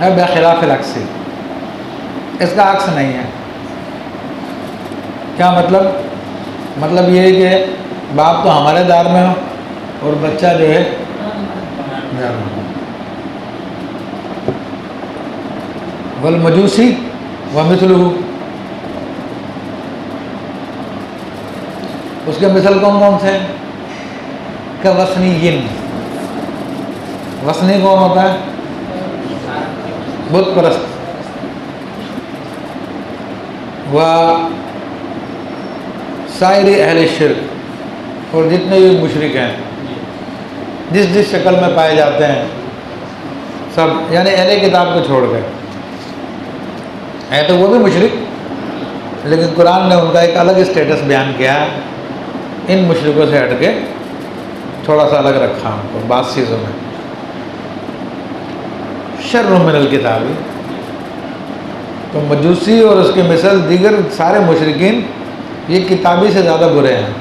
ہے بخلاف العکس، اس کا عکس نہیں ہے۔ کیا مطلب؟ مطلب یہ ہے کہ باپ تو ہمارے دار میں ہو اور بچہ جو ہے دار میں ہو۔ والمجوسی ومثلہ، اس کے مثل کون کون سے ہیں؟ کہ وثنیین، وثنی کون ہوتا ہے؟ بت پرست۔ و سائر اہل شرک، اور جتنے بھی مشرک ہیں جس جس شکل میں پائے جاتے ہیں سب، یعنی اہل کتاب کو چھوڑ گئے ہیں تو وہ بھی مشرک، لیکن قرآن نے ان کا ایک الگ اسٹیٹس بیان کیا ہے، ان مشرکوں سے ہٹ کے تھوڑا سا الگ رکھا ان کو بعض چیزوں میں۔ شر من الکتاب، تو مجوسی اور اس کے مثل دیگر سارے مشرکین یہ کتابی سے زیادہ برے ہیں۔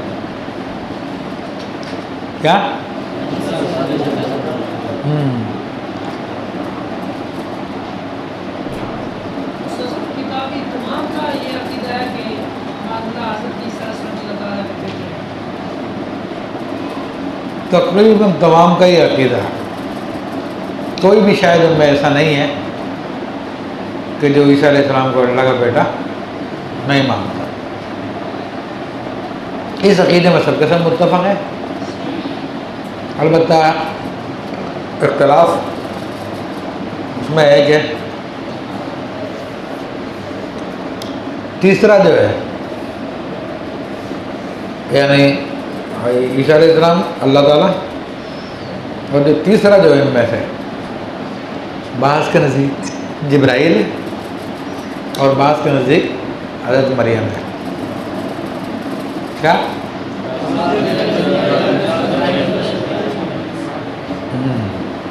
کیا؟ تقریباً تمام کا ہی عقیدہ ہے، کوئی بھی شاید ان میں ایسا نہیں ہے کہ جو عیسیٰ علیہ السلام کو اللہ کا بیٹا نہیں مانتا۔ اس عقیدے میں سب کے سب متفق ہے، البتہ اختلاف اس میں ہے کہ تیسرا جو ہے، یعنی عیسیٰ علیہ السلام اللہ تعالیٰ، اور جو تیسرا جو ہے ان میں سے بعض کے نزدیک جبرائیل ہے اور بعض کے نزدیک حضرت مریم ہے۔ کیا؟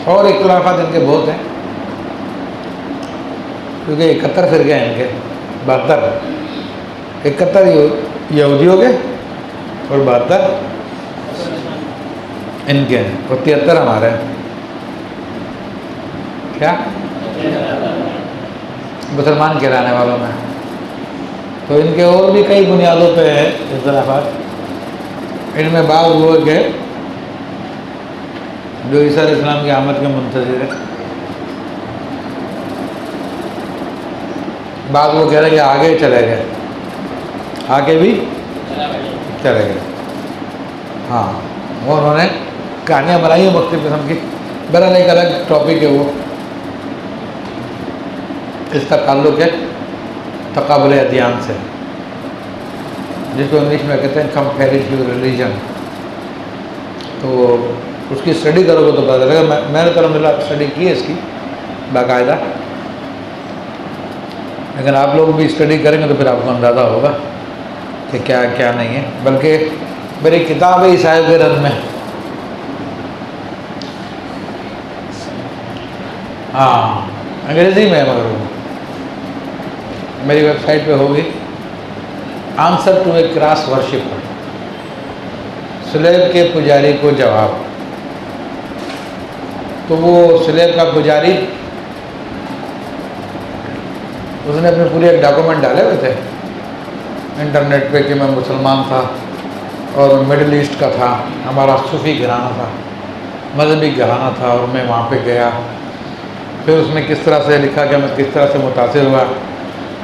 اور اختلافات ان کے بہت ہیں، کیونکہ 71 فرقے ہیں ان کے، 72، 71 یہودیوں کے اور 72 ان کے ہیں، اور 73 ہمارے ہیں۔ کیا؟ مسلمان کہلانے والوں میں۔ تو ان کے اور بھی کئی بنیادوں پہ ہے اختلافات، ان میں بعض وہ کہ جو عیسیٰ علیہ السلام کی آمد کے منتظر ہے، بعض وہ کہہ رہے کہ آگے چلے گئے، آگے بھی چلے گئے۔ ہاں، وہ انہوں نے کہانیاں بنائی ہیں مختلف قسم کی، بہرحال ایک الگ ٹاپک ہے وہ، اس کا تعلق ہے تقابل ادیان سے، جس کو انگلش میں کہتے ہیں کمپیریٹیو ریلیجن۔ تو اس کی اسٹڈی کرو گے تو پتہ چلے گا۔ میں نے تو الحمدللہ اسٹڈی کی ہے اس کی باقاعدہ، لیکن آپ لوگ بھی اسٹڈی کریں گے تو پھر آپ کو اندازہ ہوگا کہ کیا کیا نہیں ہے۔ بلکہ میری کتاب ہے عیسائیوں کے رد میں، ہاں انگریزی میں ہے، مگر وہ میری ویب سائٹ پہ ہوگی، answer to a cross worshipper, سلیب کے پجاری کو جواب۔ تو وہ سلیب کا پجاری، اس نے اپنے پورے ایک ڈاکومنٹ ڈالے ہوئے تھے انٹرنیٹ پہ کہ میں مسلمان تھا اور مڈل ایسٹ کا تھا، ہمارا صوفی گھرانہ تھا، مذہبی گھرانہ تھا، اور میں وہاں پہ گیا۔ پھر اس میں کس طرح سے لکھا کہ میں کس طرح سے متاثر ہوا،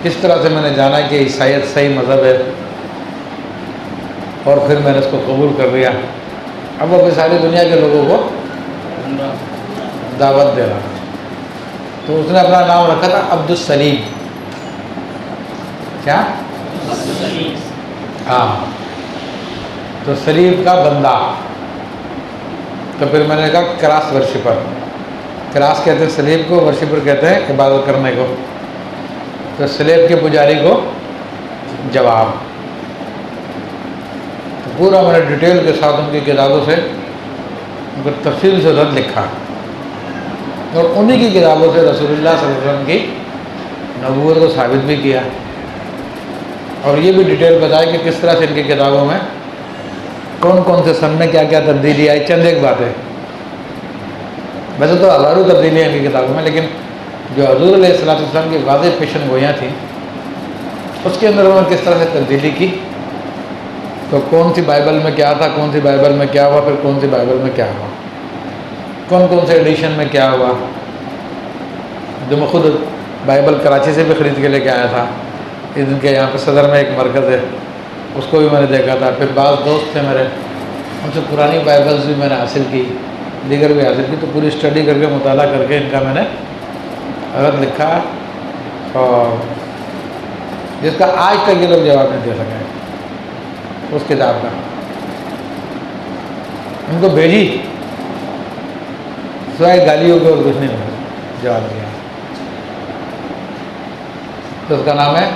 کس طرح سے میں نے جانا کہ عیسائیت صحیح مذہب ہے، اور پھر میں نے اس کو قبول کر لیا۔ اب وہ ساری دنیا کے لوگوں کو دعوت دے رہا، تو اس نے اپنا نام رکھا تھا عبد السلیم۔ کیا؟ ہاں، تو سلیب کا بندہ۔ تو پھر میں نے کہا کراس ورشپر، کراس کہتے ہیں سلیب کو، ورشپر کہتے ہیں عبادت کرنے کو۔ تو سلیب کے پجاری کو جواب، تو پورا میں نے ڈیٹیل کے ساتھ ان کی کتابوں سے ان کو تفصیل سے رد لکھا، اور انہی کی کتابوں سے رسول اللہ صلی اللہ علیہ وسلم کی نبوت کو ثابت بھی کیا، اور یہ بھی ڈیٹیل بتایا کہ کس طرح سے ان کی کتابوں میں کون کون سے سن میں کیا کیا تبدیلی آئی۔ چند ایک باتیں، ویسے تو ہزاروں تبدیلیاں ان کی کتابوں میں، لیکن جو حضور علیہ السلام کی واضح پیشن گوئیاں تھیں، اس کے اندر انہوں نے کس طرح سے تبدیلی کی، تو کون سی بائبل میں کیا تھا، کون سی بائبل میں کیا ہوا، پھر کون سی بائبل میں کیا ہوا، کون کون سے ایڈیشن میں کیا ہوا، جو میں خود بائبل کراچی سے بھی خرید کے لے کے آیا تھا، ان کے یہاں پہ صدر میں ایک مرکز ہے، اس کو بھی میں نے دیکھا تھا، پھر بعض دوست تھے میرے، ان سے پرانی بائبلز بھی میں نے حاصل کی، دیگر بھی حاصل کی، تو پوری اسٹڈی کر کے مطالعہ کر کے ان کا میں نے غلط لکھا، اور جس کا آج تک یہ لوگ جواب نہیں دے سکے اس کتاب کا، ان کو بھیجی سوائے گالیوں کے اور کچھ نہیں جواب دیا۔ تو اس کا نام ہے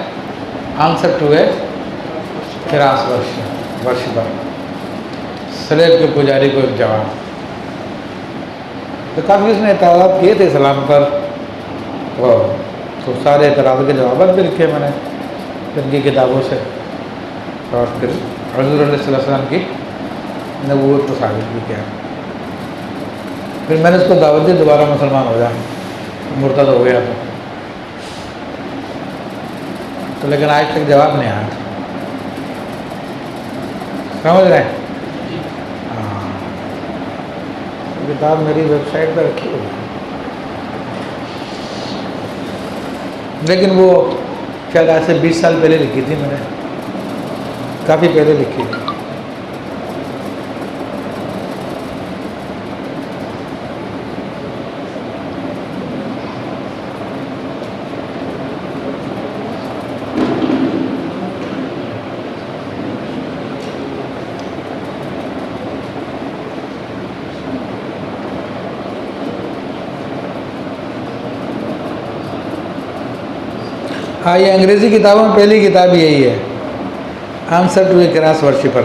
answer to a cross worshipper, سلیب کے پجاری کو ایک جواب۔ تو کافی اس نے اعتراضات کیے تھے اسلام پر، اور تو سارے اعتراض کے جوابات بھی لکھے میں نے ان کی کتابوں سے، اور پھر حضور علیہ السلام کی نبوت کو ثابت بھی کیا۔ پھر میں نے اس کو دعوت دی دوبارہ مسلمان ہو جا، مرتد ہو گیا تو لیکن آج تک جواب نہیں آیا، سمجھ رہے ہیں؟ ہاں، کتاب میری ویب سائٹ پہ رکھی ہوئی، لیکن وہ شاید آج سے 20 سال پہلے لکھی تھی میں نے، کافی پہلے لکھی تھی۔ ہاں، یہ انگریزی کتابوں میں پہلی کتاب یہی ہے، answer to a cross worshipper.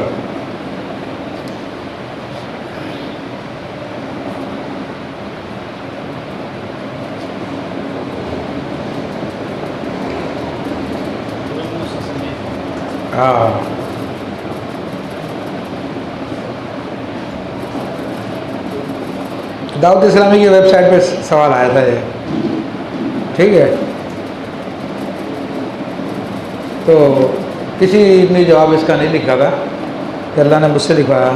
ہاں، دعوت اسلامی کی ویب سائٹ پہ سوال آیا تھا یہ، ٹھیک ہے، تو کسی نے جواب اس کا نہیں لکھا تھا کہ اللہ نے مجھ سے لکھوایا۔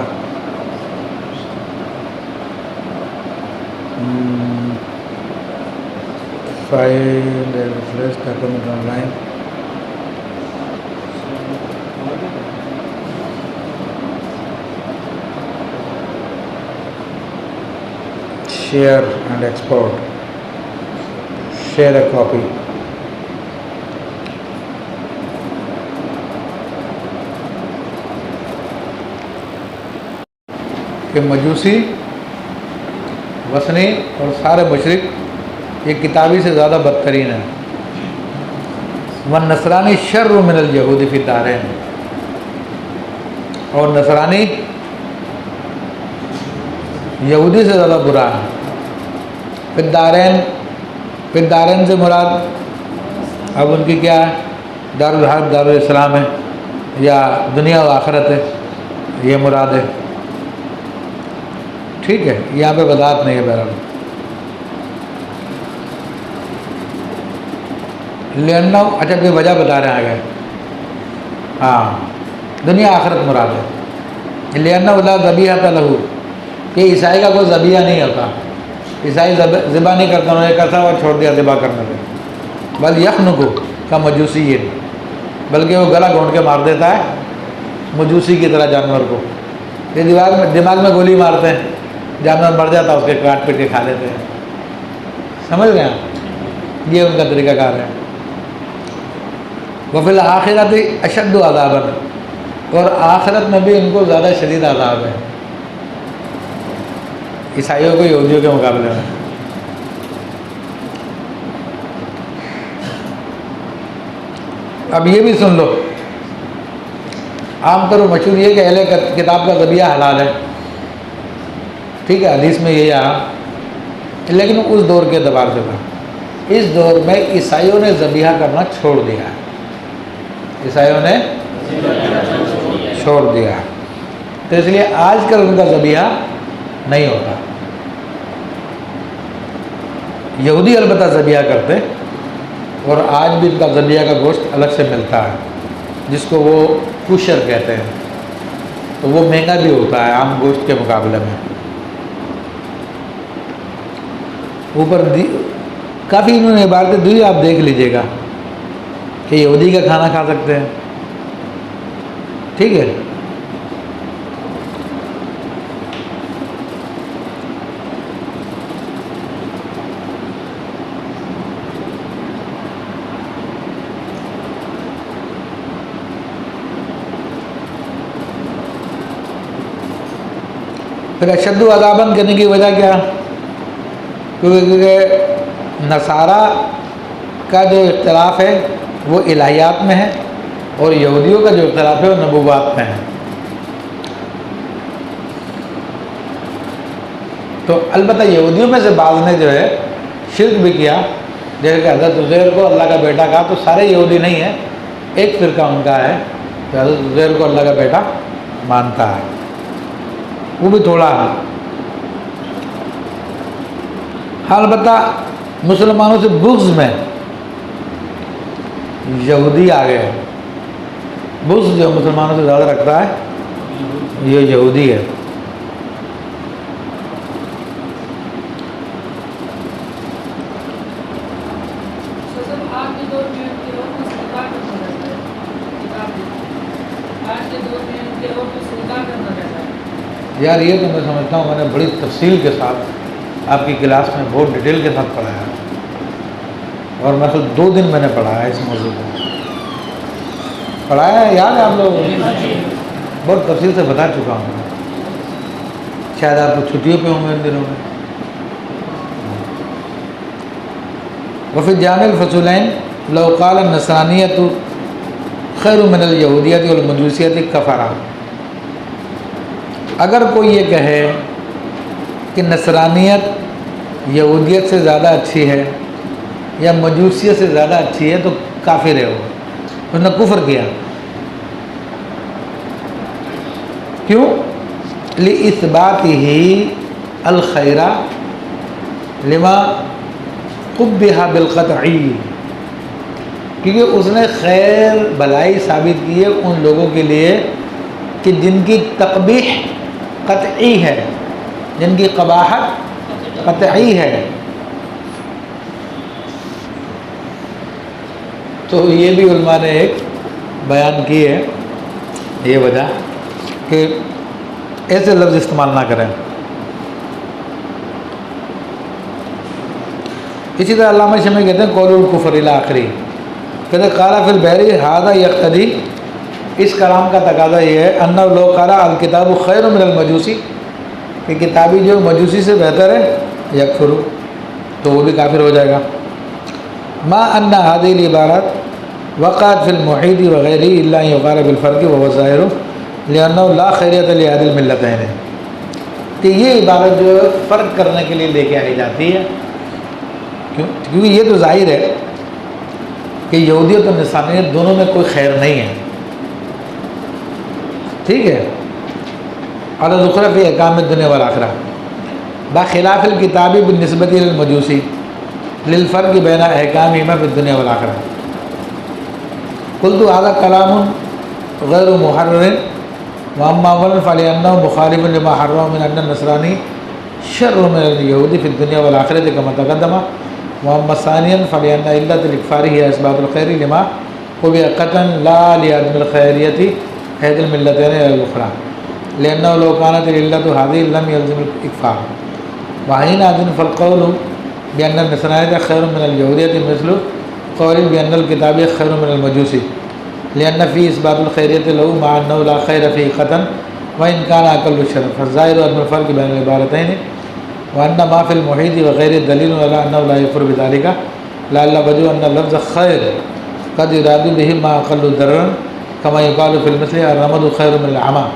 File refresh document online, share and export, share a copy. کہ مجوسی، وثنی اور سارے مشرک یہ کتابی سے زیادہ بدترین ہے۔ والنصرانی شر من الیہود فی الدارین، اور نصرانی یہودی سے زیادہ برا ہے۔ فی الدارین، فی الدارین سے مراد اب ان کی کیا ہے، دارالحرب دارالاسلام ہے، یا دنیا و آخرت ہے، یہ مراد ہے، ٹھیک ہے، یہاں پہ وضاحت نہیں ہے بہرحال۔ لینو، اچھا کوئی وجہ بتا رہے ہیں آگے، ہاں، دنیا آخرت مراد ہے۔ لینو لا ذبیحۃ لہ، کہ عیسائی کا کوئی ذبیحہ نہیں ہوتا، عیسائی ذبح نہیں کرتا، انہوں نے کرتا اور چھوڑ دیا ذبح کرنے سے۔ بل یخنق کا مجوسی، بلکہ وہ گلا گھونٹ کے مار دیتا ہے مجوسی کی طرح جانور کو، یہ دماغ میں گولی مارتے ہیں، جانور مر جاتا اس کے کاٹ پیٹ کے کھا لیتے ہیں، سمجھ رہے ہیں؟ یہ ان کا طریقہ کار ہے۔ وفی الآخرۃ اشد عذابا، اور آخرت میں بھی ان کو زیادہ شدید عذاب ہے عیسائیوں کو یہودیوں کے مقابلے میں۔ اب یہ بھی سن لو، عام طور پر مشہور یہ کہ اہل کتاب کا ذبیحہ حلال ہے، ٹھیک ہے، حدیث میں یہ آیا، لیکن اس دور کے اعتبار سے تھا۔ اس دور میں عیسائیوں نے ذبیحہ کرنا چھوڑ دیا ہے، عیسائیوں نے چھوڑ دیا ہے، تو اس لیے آج کل ان کا ذبیحہ نہیں ہوتا۔ یہودی البتہ ذبیحہ کرتے، اور آج بھی ان کا ذبیحہ کا گوشت الگ سے ملتا ہے جس کو وہ کوشر کہتے ہیں، تو وہ مہنگا بھی ہوتا ہے عام گوشت کے مقابلے میں۔ اوپر کافی انہوں نے عبارتیں دی، آپ دیکھ لیجئے گا کہ یہودی کا کھانا کھا سکتے ہیں، ٹھیک ہے۔ پھر اشد عذاباً کہنے کی وجہ کیا؟ کیونکہ نصارہ کا جو اختلاف ہے وہ الہیات میں ہے، اور یہودیوں کا جو اختلاف ہے وہ نبوات میں ہے۔ تو البتہ یہودیوں میں سے بعض نے جو ہے شرک بھی کیا، جیسے کہ حضرت عزیر کو اللہ کا بیٹا کہا، تو سارے یہودی نہیں ہیں، ایک فرقہ ان کا ہے کہ حضرت عزیر کو اللہ کا بیٹا مانتا ہے، وہ بھی تھوڑا ہے۔ البتہ مسلمانوں سے بغض میں یہودی آ گئے، بغض جو مسلمانوں سے زیادہ رکھتا ہے یہ یہودی ہے۔ یار یہ تو میں سمجھتا ہوں، میں نے بڑی تفصیل کے ساتھ آپ کی کلاس میں بہت ڈیٹیل کے ساتھ پڑھایا ہے، اور مثلا 2 دن میں نے پڑھایا ہے اس موضوع کو، پڑھایا ہے، یاد ہے آپ لوگ؟ بہت تفصیل سے بتا چکا ہوں، شاید آپ کو چھٹیوں پہ ہوں گے ان دنوں میں۔ وفی جامع الفصولین لو قال النصرانیۃ خیر من الیہودیۃ والمجوسیۃ کفرا، اگر کوئی یہ کہے کہ نصرانیت یہودیت سے زیادہ اچھی ہے یا مجوسیت سے زیادہ اچھی ہے تو کافر ہے، وہ اس نے کفر کیا۔ کیوں؟ لِإِثْبَاتِهِ الْخَيْرَ لِمَا قُبِّحَ بِالْقَطْعِ، کیونکہ اس نے خیر بھلائی ثابت کی ہے ان لوگوں کے لیے کہ جن کی تقبیح قطعی ہے، جن کی قباحت قطعی ہے۔ تو یہ بھی علماء نے ایک بیان کی ہے یہ وجہ کہ ایسے لفظ استعمال نہ کریں۔ اسی طرح علامہ شامی کہتے ہیں قول الکفر الی آخری، کہتے ہیں قال فی البحری ھذا یقتضی، اس کلام کا تقاضا یہ ہے انہ لو قال الکتاب خیر من المجوسی، کہ کتابی جو مجوسی سے بہتر ہے، یکفر، تو وہ بھی کافر ہو جائے گا۔ ما ان هذه العبارات وقعت في المحيط وغيره الا ان يقال بالفرق وهو ظاهر لانه لا خیریت لهذه الملتين، کہ یہ عبارت جو فرق کرنے کے لیے لے کے آئی جاتی ہے، کیونکہ یہ تو ظاہر ہے کہ یہودیت اور نصرانیت دونوں میں کوئی خیر نہیں ہے، ٹھیک ہے۔ اور الاخرى فی احکام الدنیا والآخرہ بخلاف الکتاب بالنسبۃ للمجوسی للفرق بین احکامہما فی الدنیا والآخرہ۔ قلت هذا کلام غیر محرر واما اولا فلانہ مخالف لما حرم من ان النصرانی شر من اليہود فی الدنیا والآخرہ کما تقدم، واما ثانیا فلان علت الاکفار ہی اثبات الخیر لما قبح قطعا لا لعدم الخیریت هذه الملتين الى الاخرى لانه لو كانت العلت هذه لم يلزم الاکفار، وحينئذ فالقول بان النصرانیۃ خیر من اليہودیۃ مثل قول بان الکتاب خیر من المجوسی لان فی اثبات الخیریت له مع انه لا خیر فيه قطعا وان كان اقل الشر، فالظاہر ان الفرق بین العبارتين وان ما في المحيط وغير دلیل على انه لا يكفر بذلك لعل وجه ان اللفظ خیر قد يراد به ما اقل ضررا كما يقال في المثل الرمد خیر من العمى۔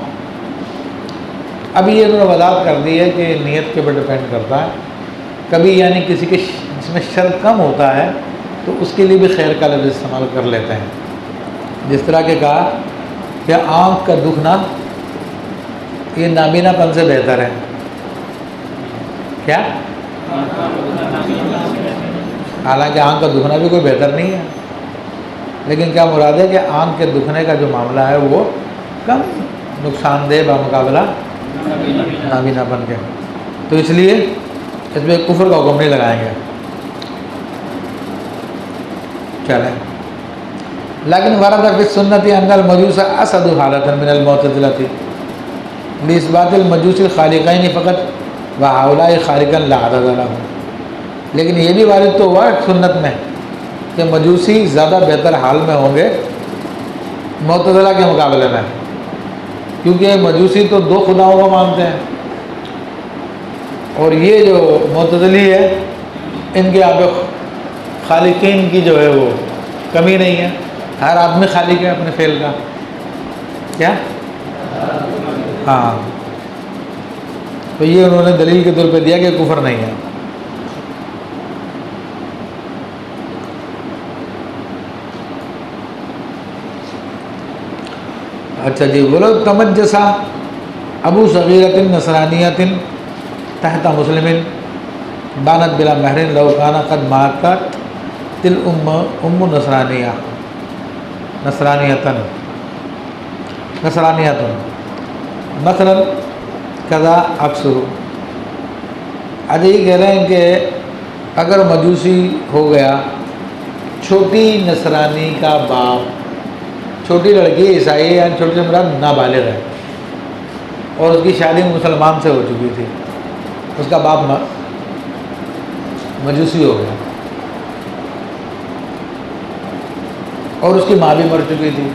ابھی یہ انہوں نے وضاحت کر دی ہے کہ نیت کے پر ڈپینڈ کرتا ہے، کبھی یعنی کسی کے جس میں شر کم ہوتا ہے تو اس کے لیے بھی خیر کا لفظ استعمال کر لیتے ہیں، جس طرح کہ کہا کہ آنکھ کا دکھنا یہ نابینا پن سے بہتر ہے، کیا حالانکہ آنکھ کا دکھنا بھی کوئی بہتر نہیں ہے، لیکن کیا مراد ہے کہ آنکھ کے دکھنے کا جو معاملہ ہے وہ کم نقصان دہ بمقابلہ نابینا بن کے، تو اس لیے اس میں کفر کا حکم نہیں لگائیں گے۔ چلیں، لیکن ورد فی السنت ان المجوس اسد حالۃ من المعتزلۃ لاثبات المجوس الخالقین فقط وہؤلاء خالقا لا عدد لهم، لیکن یہ بھی وارد تو ہوا سنت میں کہ مجوسی زیادہ بہتر حال میں ہوں گے معتزلہ کے مقابلے میں، کیونکہ مجوسی تو دو خداؤں کو مانتے ہیں، اور یہ جو معتزلی ہے ان کے یہاں پہ خالقین کی جو ہے وہ کمی نہیں ہے، ہر آدمی خالق ہے اپنے فعل کا، کیا؟ ہاں، تو یہ انہوں نے دلیل کے طور پہ دیا کہ کفر نہیں ہے۔ اچھا جی، بولو تمجسا ابو صغیرۃ نصرانیۃ تحت مسلم بانت بلا مہر لو کان قد ماتت تل ام نصرانیتن مثلا کذا اکثر۔ اچھا یہ کہہ رہے ہیں کہ اگر مجوسی ہو گیا چھوٹی نصرانی کا باپ، چھوٹی لڑکی عیسائی یعنی چھوٹی سے مراد نابالغ ہے، اور اس کی شادی مسلمان سے ہو چکی تھی، اس کا باپ مجوسی ہو گیا اور اس کی ماں بھی مر چکی تھی،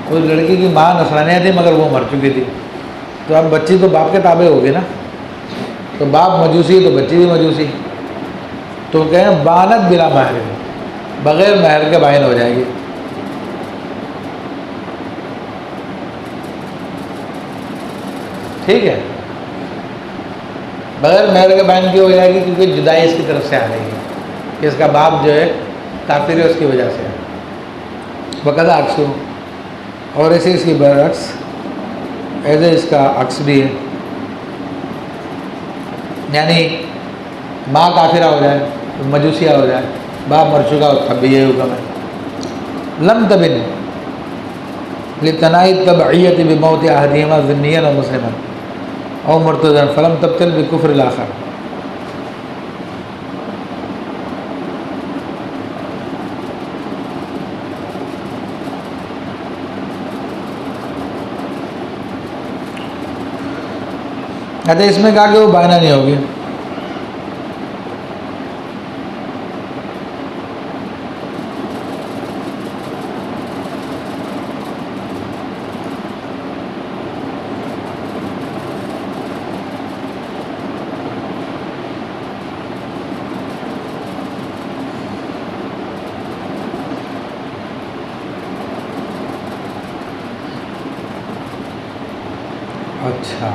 اس لڑکی کی ماں نصرانیہ تھی مگر وہ مر چکی تھی، تو اب بچی تو باپ کے تابع ہوگی نا، تو باپ مجوسی تو بچی بھی مجوسی، تو کہیں بانت بلا مہر، بغیر مہر کے بائن ہو جائے گی۔ ٹھیک ہے، بغیر مہر کے بائن کی ہو جائے گی کیونکہ جدائی اس کی طرف سے آ رہی ہے کہ اس کا باپ جو ہے کافر ہے، اس کی وجہ سے بقدر عکس ہو، اور ایسے اس کی برعکس ایسے اس کا عکس بھی ہے، یعنی ماں کافرہ ہو جائے، مجوسیہ ہو جائے، باپ مر چکا ہو، تب بھی یہ حکم ہے۔ لم تبن لتنائی تبعیت بموت احدہما ذمیًا و مسلما او مرتدًا فلم تبطل بکفر الاخر۔ اچھا اس میں کہا کہ وہ بائنا نہیں ہوگی، اچھا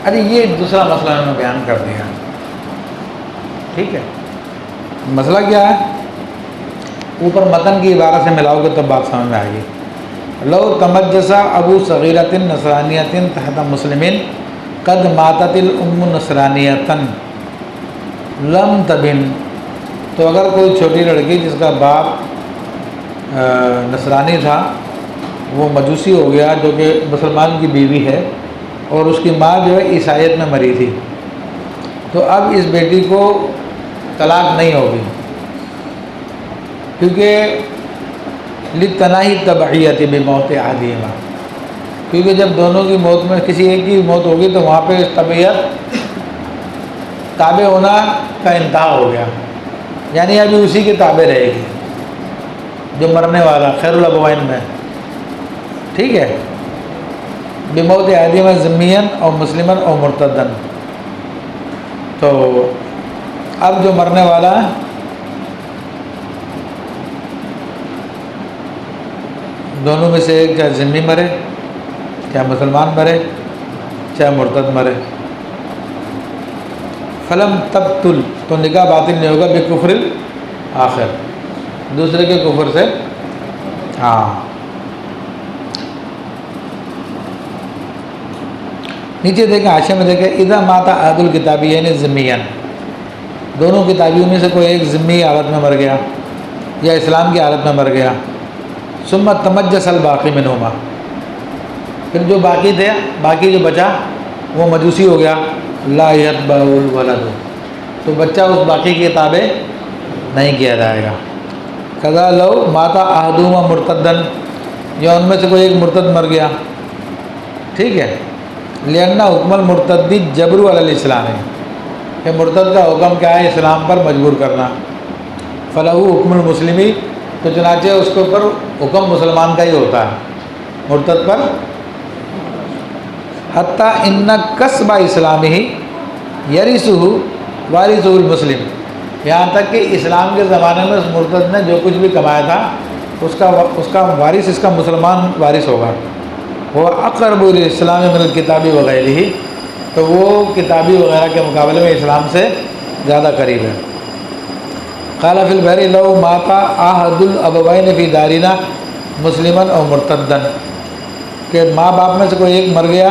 ارے یہ دوسرا مسئلہ میں نے بیان کر دیا، ٹھیک ہے، مسئلہ کیا ہے؟ اوپر متن کی عبارت سے ملاؤ گے تب بات سمجھ میں آئے گی۔ لو تمجسا ابو صغیرۃ نصرانیۃ تحت مسلم قد ماتت الام نصرانیۃ لم تبن، تو اگر کوئی چھوٹی لڑکی جس کا باپ نصرانی تھا وہ مجوسی ہو گیا جو کہ مسلمان کی بیوی ہے، اور اس کی ماں جو ہے عیسائیت میں مری تھی، تو اب اس بیٹی کو طلاق نہیں ہوگی، کیونکہ لتناہی تبعیت بموت احدہما، کیونکہ جب دونوں کی موت میں کسی ایک کی موت ہوگی تو وہاں پہ طبیعت تابع ہونا کا انتہا ہو گیا، یعنی ابھی اسی کے تابع رہے گی جو مرنے والا خیر الابوین میں، ٹھیک ہے، بموت احدہما ذمیًا اور مسلما اور مرتدًا، تو اب جو مرنے والا ہے دونوں میں سے ایک، چاہے ذمی مرے، چاہے مسلمان مرے، چاہے مرتد مرے، فلم تبطل، تو نکاح باطل نہیں ہوگا بکفر آخر، دوسرے کے کفر سے، ہاں۔ نیچے دیکھیں حاشیے میں دیکھیں اذا مات احد الکتابیین ذمیًا، دونوں کتابیوں میں سے کوئی ایک ذمی حالت میں مر گیا یا اسلام کی حالت میں مر گیا، ثم تمجس الباقی منہما، پھر جو باقی تھے، باقی جو بچا وہ مجوسی ہو گیا، لا یتبع الولد، تو بچہ اس باقی کی تابع نہیں کیا جائے گا۔ کذا لو مات احدہما مرتدن، یا ان میں سے کوئی ایک مرتد مر گیا، ٹھیک ہے، لأن حکم المرتد جبر علی الاسلام ہے کہ مرتد کا حکم کیا ہے؟ اسلام پر مجبور کرنا، فلہ حکم المسلمی، تو چنانچہ اس کے اوپر حکم مسلمان کا ہی ہوتا ہے مرتد پر، حتیٰ ان کسب اسلامی یرثہ وارثہ المسلم، یہاں تک کہ اسلام کے زمانے میں اس مرتد نے جو کچھ بھی کمایا تھا اس کا وارث اس کا مسلمان وارث ہوگا، وہ اقرب الاسلام من الکتابی وغیرہ، تو وہ کتابی وغیرہ کے مقابلے میں اسلام سے زیادہ قریب ہے۔ قال فی البحر لو مات احد الابوین فی دارنا مسلما او مرتدا، کہ ماں باپ میں سے کوئی ایک مر گیا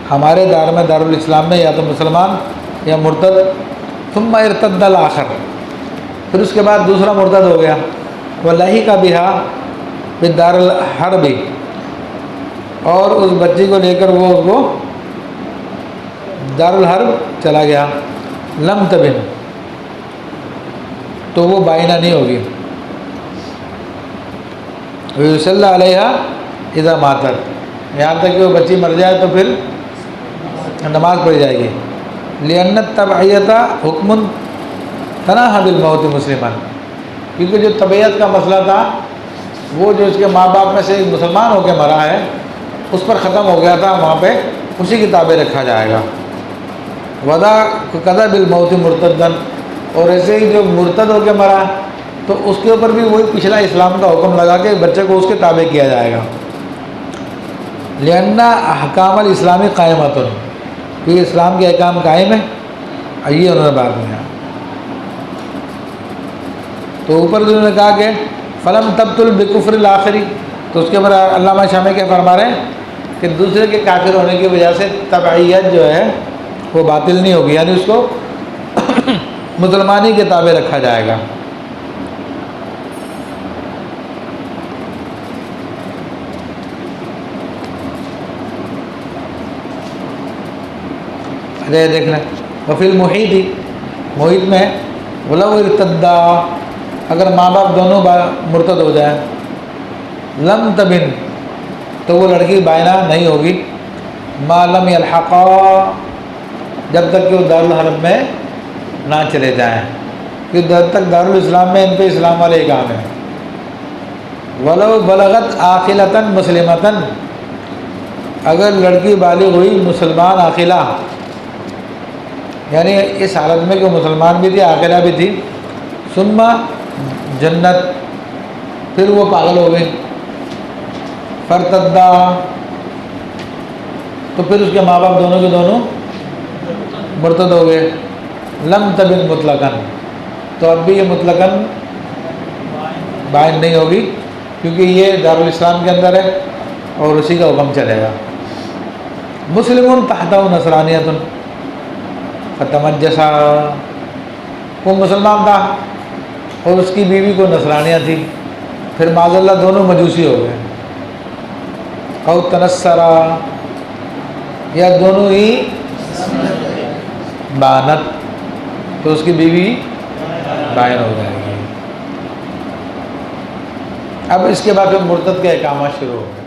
ہمارے دار میں، دارالاسلام میں، یا تو مسلمان یا مرتد، ثم ارتد الاخر، پھر اس کے بعد دوسرا مرتد ہو گیا، ولحق بہا بالدار الحرب، اور اس بچی کو لے کر وہ دار الحرب چلا گیا، لم تبن، تو وہ بائنہ نہیں ہوگی، ویصلی علیہا اذا ماتت، یہاں تک کہ وہ بچی مر جائے تو پھر نماز پڑھی جائے گی، لأن التبعیت حکم تناہا بالموت مسلما، کیونکہ جو طبیعت کا مسئلہ تھا وہ جو اس کے ماں باپ میں سے ایک مسلمان ہو کے مرا ہے اس پر ختم ہو گیا تھا، وہاں پہ اسی کی تابع رکھا جائے گا، ودا قضا بالموت مرتدن، اور ایسے ہی جو مرتد ہو کے مرا تو اس کے اوپر بھی وہی پچھلا اسلام کا حکم لگا کے بچے کو اس کے تابع کیا جائے گا، لأن احکام الاسلامی قائمۃ، کیونکہ اسلام کے احکام قائم ہیں، یہ انہوں نے بات نہیں ہے۔ تو اوپر جو انہوں نے کہا کہ فلم تبطل بکفر الآخری، تو اس کے بعد علامہ شامی کے فرما رہے ہیں کہ دوسرے کے کافر ہونے کی وجہ سے تبعیت جو ہے وہ باطل نہیں ہوگی، یعنی اس کو مسلمانی کے تابع رکھا جائے گا۔ دیکھ لیں وفی المحیط، محیط میں ولو ارتدا، اگر ماں باپ دونوں مرتد ہو جائیں، لم تبن، تو وہ لڑکی بائنہ نہیں ہوگی، ما لم یلحقا، جب تک کہ وہ دارالحرب میں نہ چلے جائیں، کہ جب تک دارالاسلام میں ان پہ اسلام والے کام ہیں۔ ولو بلغت عاقلۃ مسلمۃ، اگر لڑکی بالغ ہوئی مسلمان عاقلہ، یعنی اس حالت میں کہ مسلمان بھی تھی عاقلہ بھی تھی، ثم جنت، پھر وہ پاگل ہو گئی، فرتدا، تو پھر اس کے ماں باپ دونوں کے دونوں مرتد ہو گئے، لم تبن مطلقاً، تو اب بھی یہ مطلقاً بائن نہیں ہوگی، کیونکہ یہ دارالاسلام کے اندر ہے اور اسی کا حکم چلے گا۔ مسلم تحتہ نصرانیۃ فتمجسا، وہ مسلمان تھا اور اس کی بیوی کو نصرانیہ تھی، پھر معاذ اللہ دونوں مجوسی ہو گئے، او تنصرا، یا دونوں ہی بانت، تو اس کی بیوی بائن ہو جائے گی۔ اب اس کے بعد پھر مرتد کے احکامات شروع ہو گئے۔